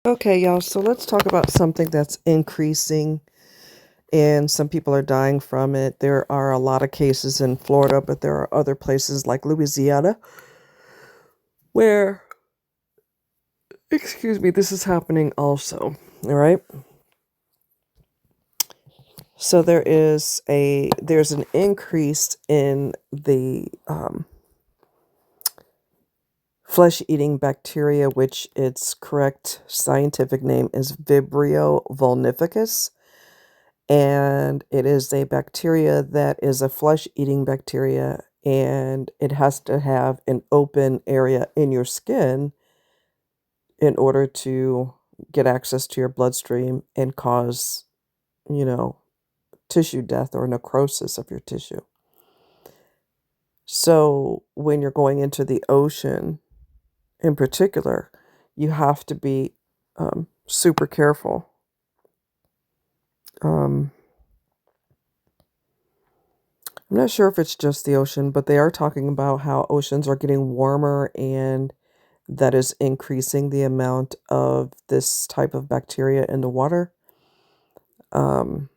Okay, y'all, so let's talk about something that's increasing and some people are dying from it. There are a lot of cases in Florida, but there are other places like Louisiana where, excuse me, this is happening also. All right. So there's an increase in the flesh-eating bacteria, which its correct scientific name is Vibrio vulnificus. And it is a bacteria that is a flesh-eating bacteria, and it has to have an open area in your skin in order to get access to your bloodstream and cause, you know, tissue death or necrosis of your tissue. So when you're going into the ocean in particular, you have to be super careful. I'm not sure if it's just the ocean, but they are talking about how oceans are getting warmer and that is increasing the amount of this type of bacteria in the water. Um,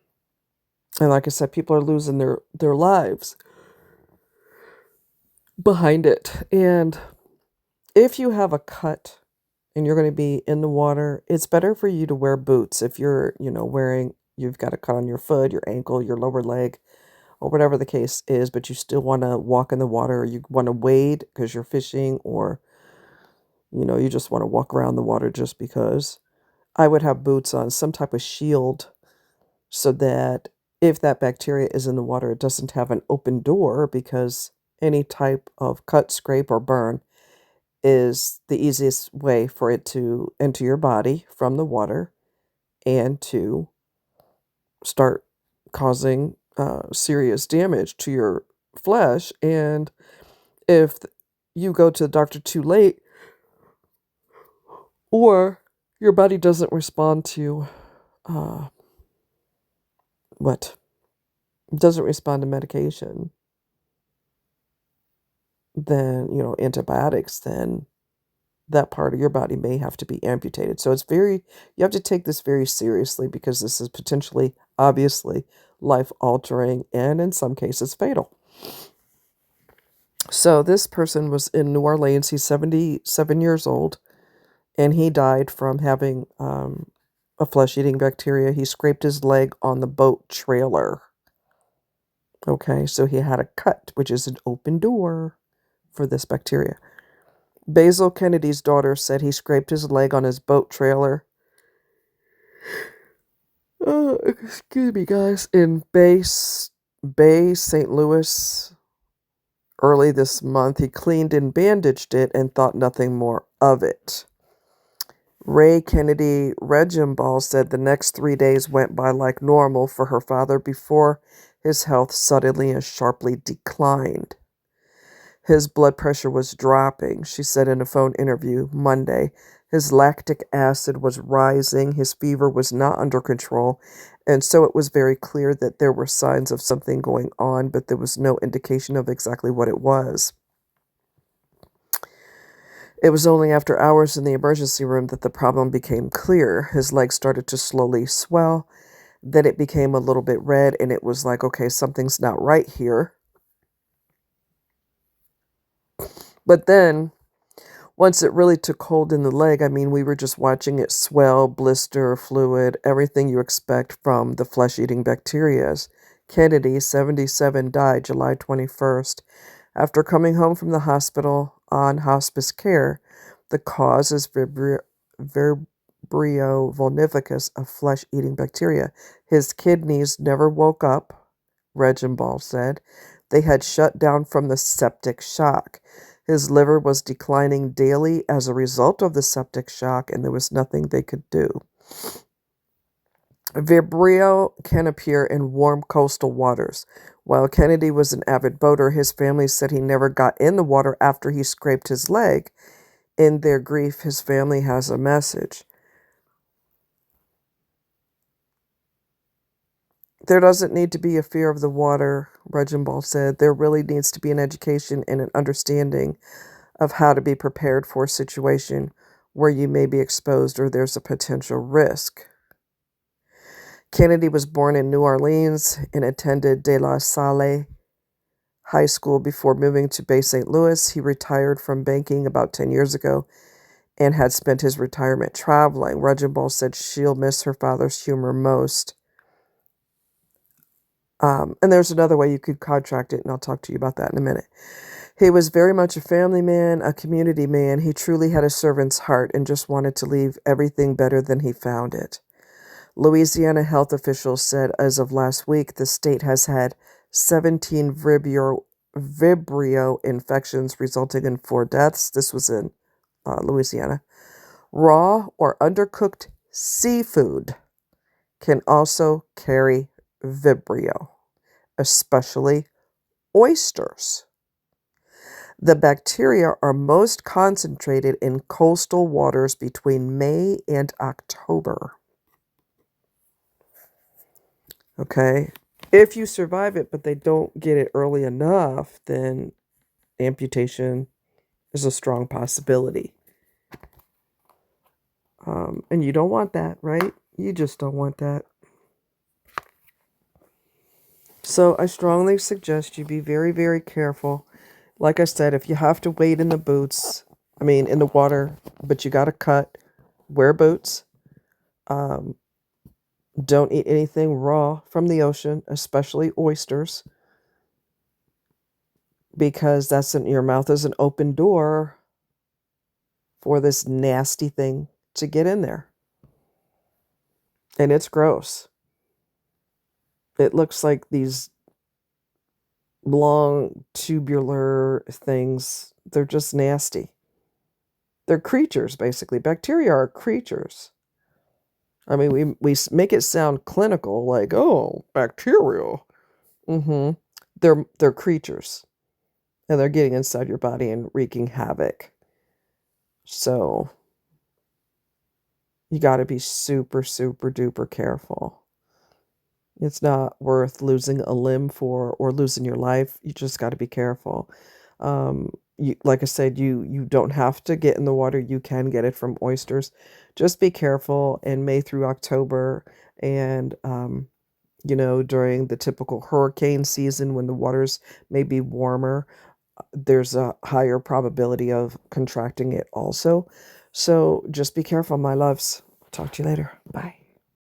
and like I said, people are losing their lives behind it. And if you have a cut and you're going to be in the water, it's better for you to wear boots. If you're, you've got a cut on your foot, your ankle, your lower leg, or whatever the case is, but you still want to walk in the water, or you want to wade because you're fishing, or, you just want to walk around the water just because. I would have boots on, some type of shield, so that if that bacteria is in the water, it doesn't have an open door, because any type of cut, scrape, or burn is the easiest way for it to enter your body from the water and to start causing serious damage to your flesh. And if you go to the doctor too late, or your body doesn't respond to uh, what doesn't respond to medication, then antibiotics, then that part of your body may have to be amputated. So you have to take this very seriously, because this is potentially, obviously, life altering and in some cases fatal. So this person was in New Orleans. He's 77 years old, and he died from having a flesh-eating bacteria. He scraped his leg on the boat trailer. Okay, so he had a cut, which is an open door for this bacteria. Basil Kennedy's daughter said he scraped his leg on his boat trailer. Excuse me, guys. In Bay, St. Louis, early this month. He cleaned and bandaged it and thought nothing more of it. Ray Kennedy Regimball said the next 3 days went by like normal for her father before his health suddenly and sharply declined. His blood pressure was dropping, she said in a phone interview Monday. His lactic acid was rising, his fever was not under control, and so it was very clear that there were signs of something going on, but there was no indication of exactly what it was. It was only after hours in the emergency room that the problem became clear. His leg started to slowly swell, then it became a little bit red, and it was like, okay, something's not right here. But then, once it really took hold in the leg, I mean, we were just watching it swell, blister, fluid, everything you expect from the flesh-eating bacteria. Kennedy, 77, died July 21st after coming home from the hospital on hospice care. The cause is Vibrio vulnificus, a flesh-eating bacteria. His kidneys never woke up, Regimball said. They had shut down from the septic shock. His liver was declining daily as a result of the septic shock, and there was nothing they could do. Vibrio can appear in warm coastal waters. While Kennedy was an avid boater, his family said he never got in the water after he scraped his leg. In their grief, his family has a message. There doesn't need to be a fear of the water, Regimball said. There really needs to be an education and an understanding of how to be prepared for a situation where you may be exposed or there's a potential risk. Kennedy was born in New Orleans and attended De La Salle High School before moving to Bay St. Louis. He retired from banking about 10 years ago and had spent his retirement traveling. Reginald said she'll miss her father's humor most. And there's another way you could contract it, and I'll talk to you about that in a minute. He was very much a family man, a community man. He truly had a servant's heart and just wanted to leave everything better than he found it. Louisiana health officials said as of last week, the state has had 17 Vibrio infections, resulting in 4 deaths. This was in Louisiana. Raw or undercooked seafood can also carry Vibrio, especially oysters. The bacteria are most concentrated in coastal waters between May and October. Okay? If you survive it, but they don't get it early enough, then amputation is a strong possibility. And you don't want that, right? You just don't want that. So I strongly suggest you be very, very careful. Like I said, if you have to wade in the in the water, but you got to cut, wear boots. Don't eat anything raw from the ocean, especially oysters, because your mouth is an open door for this nasty thing to get in there. And it's gross. It looks like these long tubular things. They're just nasty. They're creatures, basically. Bacteria are creatures. I mean, we make it sound clinical, like, oh, bacterial. Mm-hmm. They're creatures. And they're getting inside your body and wreaking havoc. So you got to be super, super duper careful. It's not worth losing a limb for or losing your life. You just got to be careful. Like I said, you don't have to get in the water. You can get it from oysters. Just be careful in May through October, and during the typical hurricane season when the waters may be warmer, there's a higher probability of contracting it also. So just be careful, my loves. Talk to you later. Bye.